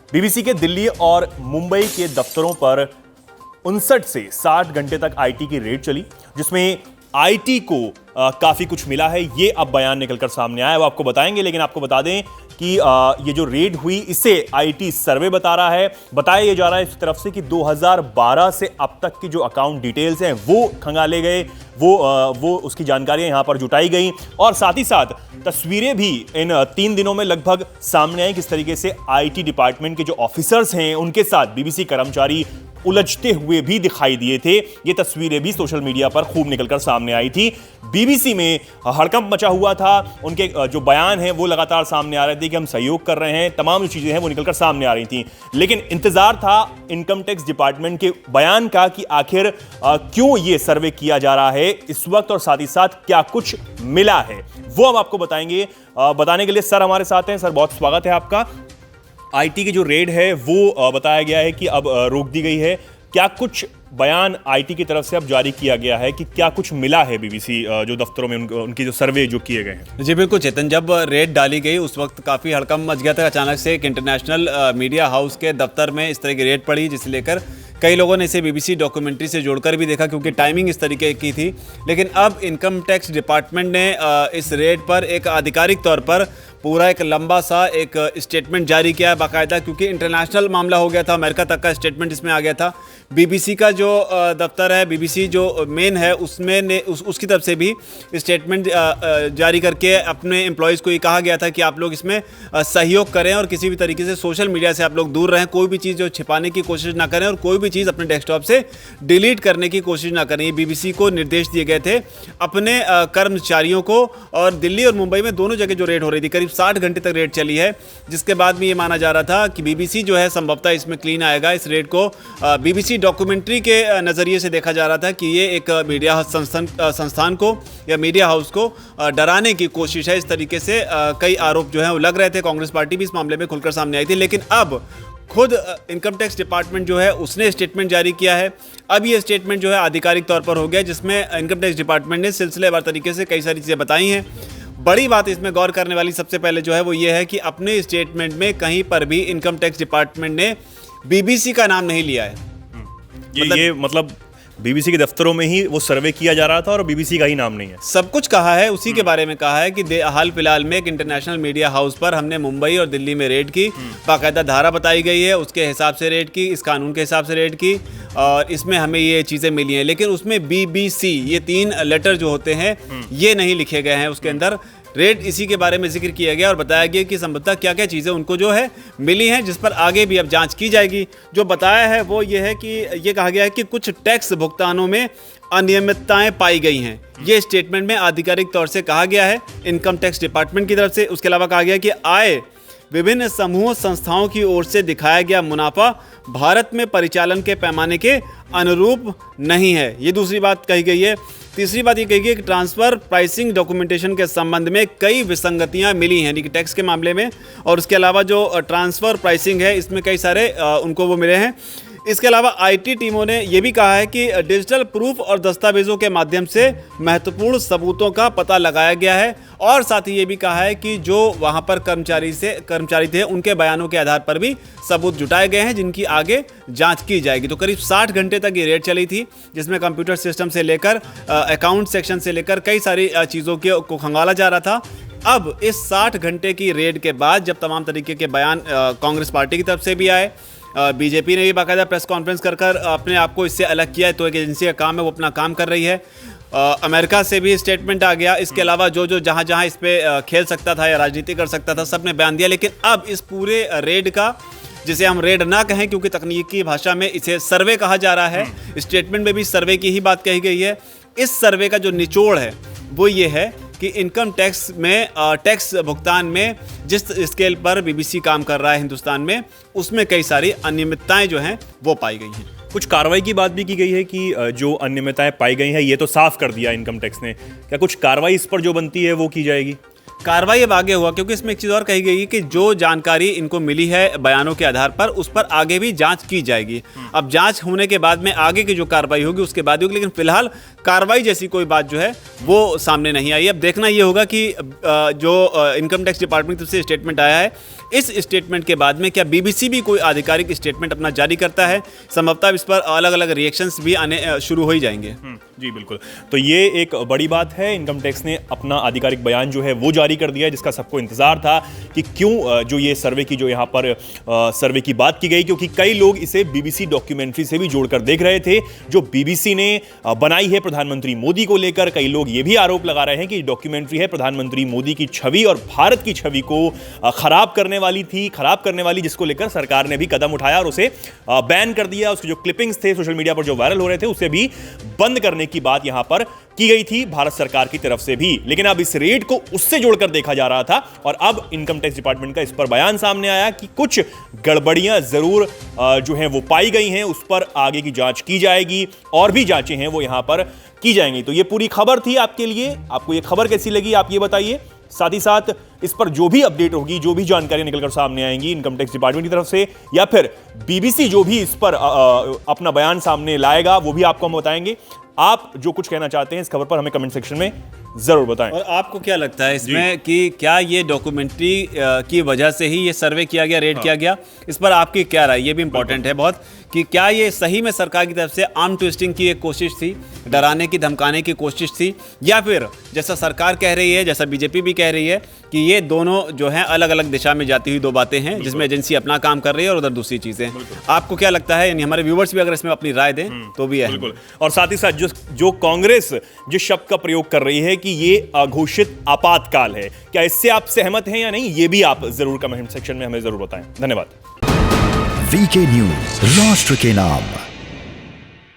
BBC के दिल्ली और मुंबई के दफ्तरों पर 59 से 60 घंटे तक आईटी की रेड चली, जिसमें आईटी को काफी कुछ मिला है। ये अब बयान निकलकर सामने आया है, वो आपको बताएंगे। लेकिन आपको बता दें कि ये जो रेड हुई, इसे आईटी सर्वे बता रहा है। बताया ये जा रहा है इस तरफ से कि 2012 से अब तक की जो अकाउंट डिटेल्स हैं वो खंगाले गए, वो उसकी जानकारियां यहां पर जुटाई गई और साथ ही साथ तस्वीरें भी इन 3 दिनों में लगभग सामने आई। किस तरीके से आईटी डिपार्टमेंट के जो ऑफिसर्स हैं उनके साथ बीबीसी कर्मचारी उलझते हुए भी दिखाई दिए थे। ये तस्वीरें भी सोशल मीडिया पर खूब निकलकर सामने आई थी। बीबीसी में हड़कंप मचा हुआ था। उनके जो बयान हैं वो लगातार सामने आ रहे थे कि हम सहयोग कर रहे हैं, तमाम जो चीजें हैं वो निकलकर सामने आ रही थी। लेकिन इंतजार था इनकम टैक्स डिपार्टमेंट के बयान का कि आखिर क्यों ये सर्वे किया जा रहा है इस वक्त और साथ ही साथ क्या कुछ मिला है, वो हम आपको बताएंगे। बताने के लिए सर हमारे साथ हैं। सर, बहुत स्वागत है आपका। आईटी की जो रेड है वो बताया गया है कि अब रोक दी गई है। क्या कुछ बयान आईटी की तरफ से अब जारी किया गया है कि क्या कुछ मिला है बीबीसी जो दफ्तरों में उनकी जो सर्वे जो किए गए हैं? जी बिल्कुल चेतन, जब रेड डाली गई उस वक्त काफ़ी हड़कंप मच गया था। अचानक से एक इंटरनेशनल मीडिया हाउस के दफ्तर में इस तरह की रेड पड़ी, जिसे लेकर कई लोगों ने इसे बीबीसी डॉक्यूमेंट्री से जोड़कर भी देखा क्योंकि टाइमिंग इस तरीके की थी। लेकिन अब इनकम टैक्स डिपार्टमेंट ने इस रेड पर एक आधिकारिक तौर पर पूरा एक लंबा सा एक स्टेटमेंट जारी किया है बाकायदा, क्योंकि इंटरनेशनल मामला हो गया था। अमेरिका तक का स्टेटमेंट इसमें आ गया था। बीबीसी का जो दफ्तर है, बीबीसी जो मेन है, उसमें उसकी तरफ से भी स्टेटमेंट जारी करके अपने एम्प्लॉयज़ को ये कहा गया था कि आप लोग इसमें सहयोग करें और किसी भी तरीके से सोशल मीडिया से आप लोग दूर रहें। कोई भी चीज़ जो छिपाने की कोशिश ना करें और कोई भी चीज़ अपने डेस्कटॉप से डिलीट करने की कोशिश ना करें। ये बीबीसी को निर्देश दिए गए थे अपने कर्मचारियों को। और दिल्ली और मुंबई में दोनों जगह जो रेड हो रही थी, करीब 60 घंटे तक रेड चली है, जिसके बाद भी ये माना जा रहा था कि बीबीसी जो है संभवतः इसमें क्लीन आएगा। इस रेड को बीबीसी डॉक्यूमेंट्री के नज़रिए से देखा जा रहा था कि ये एक मीडिया संस्थान को या मीडिया हाउस को डराने की कोशिश है। इस तरीके से कई आरोप जो हैं वो लग रहे थे। कांग्रेस पार्टी भी इस मामले में खुलकर सामने आई थी। लेकिन अब खुद इनकम टैक्स डिपार्टमेंट जो है उसने स्टेटमेंट जारी किया है। अब ये स्टेटमेंट जो है आधिकारिक तौर पर हो गया, जिसमें इनकम टैक्स डिपार्टमेंट ने सिलसिलेवार तरीके से कई सारी चीज़ें बताई हैं। बड़ी बात इसमें गौर करने वाली सबसे पहले जो है वो ये है कि अपने स्टेटमेंट में कहीं पर भी इनकम टैक्स डिपार्टमेंट ने बीबीसी का नाम नहीं लिया है। मतलब बीबीसी के दफ्तरों में ही वो सर्वे किया जा रहा था और बीबीसी का ही नाम नहीं है। सब कुछ कहा है, उसी के बारे में कहा है कि हाल फिलहाल में एक इंटरनेशनल मीडिया हाउस पर हमने मुंबई और दिल्ली में रेड की। बाकायदा धारा बताई गई है, उसके हिसाब से रेड की, इस कानून के हिसाब से रेड की और इसमें हमें ये चीज़ें मिली हैं। लेकिन उसमें बीबीसी ये 3 लेटर जो होते हैं ये नहीं लिखे गए हैं उसके अंदर। रेड इसी के बारे में जिक्र किया गया और बताया गया कि संभवतः क्या क्या चीज़ें उनको जो है मिली हैं, जिस पर आगे भी अब जांच की जाएगी। जो बताया है वो ये है कि ये कहा गया है कि कुछ टैक्स भुगतानों में अनियमितताएं पाई गई हैं। ये स्टेटमेंट में आधिकारिक तौर से कहा गया है इनकम टैक्स डिपार्टमेंट की तरफ से। उसके अलावा कहा गया कि आय विभिन्न समूह संस्थाओं की ओर से दिखाया गया मुनाफा भारत में परिचालन के पैमाने के अनुरूप नहीं है। ये दूसरी बात कही गई है। तीसरी बात ये कही गई कि ट्रांसफ़र प्राइसिंग डॉक्यूमेंटेशन के संबंध में कई विसंगतियां मिली हैं टैक्स के मामले में। और उसके अलावा जो ट्रांसफ़र प्राइसिंग है इसमें कई सारे उनको वो मिले हैं। इसके अलावा आईटी टीमों ने यह भी कहा है कि डिजिटल प्रूफ और दस्तावेजों के माध्यम से महत्वपूर्ण सबूतों का पता लगाया गया है। और साथ ही ये भी कहा है कि जो वहां पर कर्मचारी थे उनके बयानों के आधार पर भी सबूत जुटाए गए हैं, जिनकी आगे जांच की जाएगी। तो करीब 60 घंटे तक ये रेड चली थी, जिसमें कंप्यूटर सिस्टम से लेकर अकाउंट सेक्शन से लेकर कई सारी चीज़ों को खंगाला जा रहा था। अब इस 60 घंटे की रेड के बाद जब तमाम तरीके के बयान कांग्रेस पार्टी की तरफ से भी आए, बीजेपी ने भी बाकायदा प्रेस कॉन्फ्रेंस कर अपने आप को इससे अलग किया है। तो एक एजेंसी का काम है, वो अपना काम कर रही है। अमेरिका से भी स्टेटमेंट आ गया। इसके अलावा जो जहां इस पे खेल सकता था या राजनीति कर सकता था, सब ने बयान दिया। लेकिन अब इस पूरे रेड का, जिसे हम रेड ना कहें क्योंकि तकनीकी भाषा में इसे सर्वे कहा जा रहा है, स्टेटमेंट में भी सर्वे की ही बात कही गई है। इस सर्वे का जो निचोड़ है वो ये है कि इनकम टैक्स में टैक्स भुगतान में जिस स्केल पर बीबीसी काम कर रहा है हिंदुस्तान में, उसमें कई सारी अनियमितताएं जो हैं वो पाई गई हैं। कुछ कार्रवाई की बात भी की गई है कि जो अनियमितताएं पाई गई हैं ये तो साफ कर दिया इनकम टैक्स ने, क्या कुछ कार्रवाई इस पर जो बनती है वो की जाएगी? कार्रवाई अब आगे हुआ, क्योंकि इसमें एक चीज़ और कही गई है कि जो जानकारी इनको मिली है बयानों के आधार पर, उस पर आगे भी जांच की जाएगी। अब जांच होने के बाद में आगे की जो कार्रवाई होगी उसके बाद होगी, लेकिन फिलहाल कार्रवाई जैसी कोई बात जो है वो सामने नहीं आई। अब देखना ये होगा कि जो इनकम टैक्स डिपार्टमेंट की तरफ से स्टेटमेंट आया है, इस स्टेटमेंट के बाद में क्या बीबीसी भी कोई आधिकारिक स्टेटमेंट अपना जारी करता है। संभवतः इस पर अलग अलग रिएक्शंस भी आने शुरू हो ही जाएंगे। जी बिल्कुल, तो ये एक बड़ी बात है। इनकम टैक्स ने अपना आधिकारिक बयान जो है वो जारी कर दिया है, जिसका सबको इंतजार था कि क्यों जो ये सर्वे की जो यहाँ पर सर्वे की बात की गई, क्योंकि कई लोग इसे बीबीसी डॉक्यूमेंट्री से भी जोड़कर देख रहे थे जो बीबीसी ने बनाई है प्रधानमंत्री मोदी को लेकर। कई लोग ये भी आरोप लगा रहे हैं कि डॉक्यूमेंट्री है प्रधानमंत्री मोदी की छवि और भारत की छवि को खराब करने वाली, जिसको लेकर सरकार ने भी कदम उठाया और उसे बैन कर दिया। उसके जो क्लिपिंग्स थे सोशल मीडिया पर जो वायरल हो रहे थे उसे भी बंद करने की बात यहां पर की गई थी भारत सरकार की तरफ से भी। लेकिन अब इस रेट को उससे जोड़कर देखा जा रहा था और अब इनकम टैक्स डिपार्टमेंट का इस पर बयान सामने आया कि कुछ गड़बड़ियां जरूर जो हैं वो पाई गई हैं, उस पर आगे की जांच की जाएगी और भी जांचें हैं वो यहां पर की जाएंगी। तो ये पूरी खबर थी आपके लिए। आपको ये खबर कैसी लगी आप ये बताइए। साथ ही साथ इस पर जो भी अपडेट होगी, जो भी जानकारी निकलकर सामने आएंगी इनकम टैक्स डिपार्टमेंट की तरफ से या फिर बीबीसी जो भी इस पर अपना बयान सामने लाएगा, वो भी आपको हम बताएंगे। आप जो कुछ कहना चाहते हैं इस खबर पर हमें कमेंट सेक्शन में जरूर बताएं। और आपको क्या लगता है इसमें कि क्या ये डॉक्यूमेंट्री की वजह से ही ये सर्वे किया गया, रेड किया गया? इस पर आपकी क्या राय? ये भी इंपॉर्टेंट है बहुत कि क्या ये सही में सरकार की तरफ से आर्म ट्विस्टिंग की एक कोशिश थी, डराने की धमकाने की कोशिश थी, या फिर जैसा सरकार कह रही है, जैसा बीजेपी भी कह रही है कि ये दोनों जो हैं अलग अलग दिशा में जाती हुई दो बातें हैं, जिसमें एजेंसी अपना काम कर रही है और उधर दूसरी चीजें। आपको क्या लगता है? यानी हमारे व्यूवर्स भी अगर इसमें अपनी राय दें तो भी है। बिल्कुल। और साथ ही साथ जो कांग्रेस जिस शब्द का प्रयोग कर रही है कि ये अघोषित आपातकाल है, क्या इससे आप सहमत हैं या नहीं, ये भी आप जरूर कमेंट सेक्शन में हमें जरूर बताएं। धन्यवाद। वीके न्यूज, राष्ट्र के नाम।